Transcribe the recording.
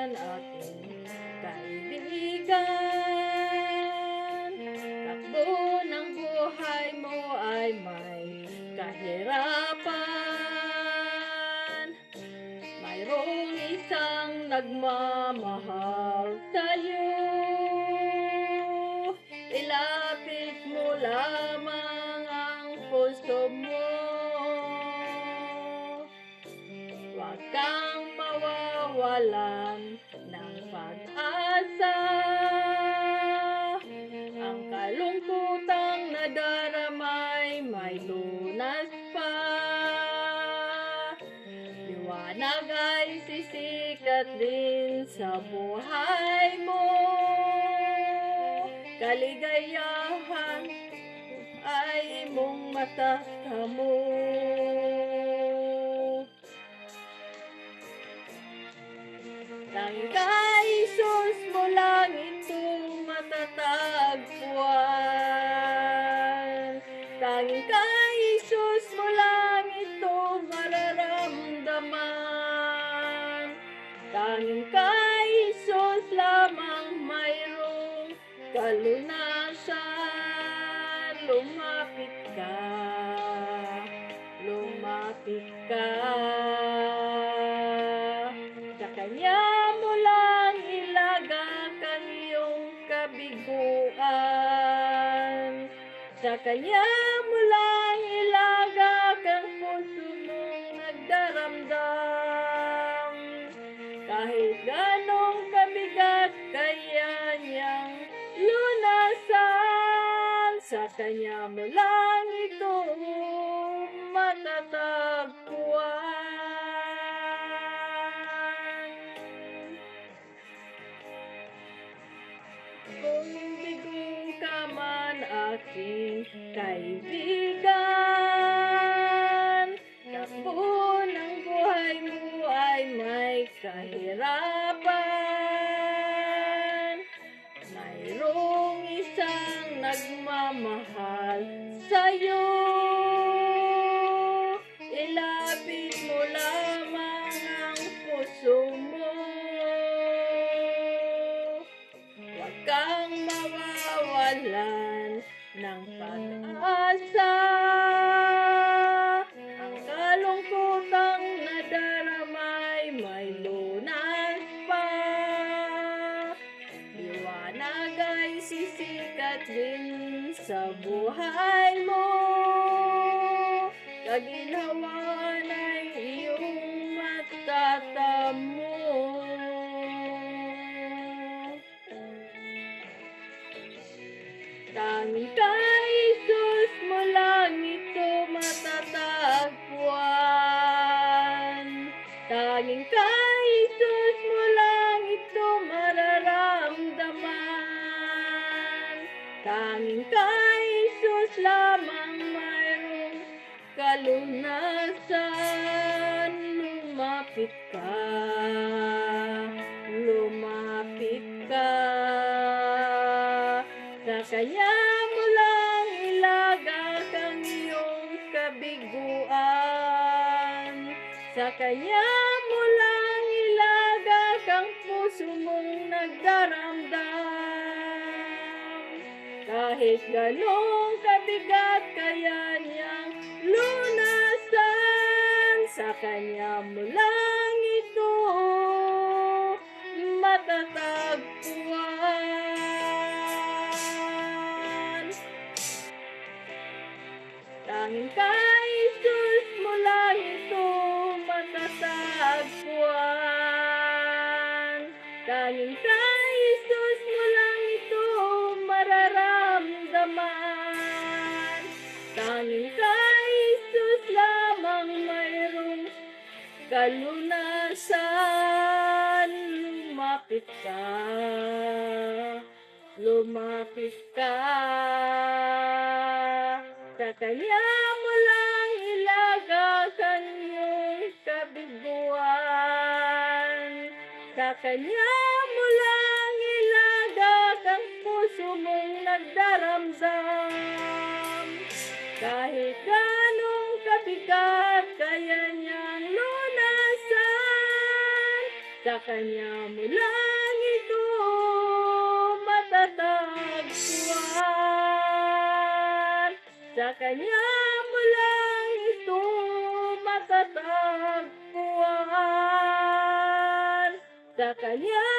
man aking kaibigan. Takbo ng buhay mo ay may kahirapan. Mayroong isang nagmamahal sa'yo. Ilapit mo lamang ang puso mo. Huwag kang mawawalan ng pag-asa. Ang kalungkutang nadaramay may lunas pa. Liwanag ay sisikat din sa buhay mo. Kaligayahan ay imong matatamo. Tanging kay Jesus mo lang itong matatagpuan. Tanging kay Jesus mo lang ito mararamdaman. Tanging kay Jesus lamang mayroong kalunasan. Lumapit ka, lumapit ka. Sa Kanya mo lang ilagak ang iyong kabiguan. Sa Kanya mo lang ilagak ang puso mong nagdaramdam. Kahit ganong kabigat kaya niyang lunasan. Sa Kanya mo lang ito matatagpuan. Kung bigo ka man aking kaibigan, takbo ng buhay mo ay may kahirapan. Mayroong isang nagmamahal sa'yo. Ilapit mo lamang ang puso mo. Huwag kang mawawalan ng pag-asa. Ang kalungkutang nadaramay may lunas pa. Liwanag ay sisikat din sa buhay mo. Kaginhawahan ay iyong matatamo. Tanging kay Jesus mo lang ito matatagpuan. Tanging kay Jesus mo lang ito mararamdaman. Tanging kay Jesus lamang mayroong kalunasan. Lumapit ka, lumapit ka. Sa Kanya mo lang ilagak ang iyong kabiguan. Sa Kanya mo lang ilagak ang puso mong nagdaramdam. Kahit ganong kabigat kaya niyang lunasan. Sa Kanya mo lang ito matatagpuan. Tanging kay Jesus mo lang ito matatagpuan. Tanging kay Jesus mo lang ito mararamdaman. Tanging kay Jesus lamang mayroong kalunasan. Lumapit ka, lumapit ka. Sa Kanya mo lang ilagak ang iyong kabiguan. Sa Kanya mo lang ilagak ang puso mong nagdaramdam. Kahit ganong kabigat kaya niyang lunasan. Sa kanya mo lang ito matatagpuan. Sa kanya mo lang ito matatagpuan. Sa kanya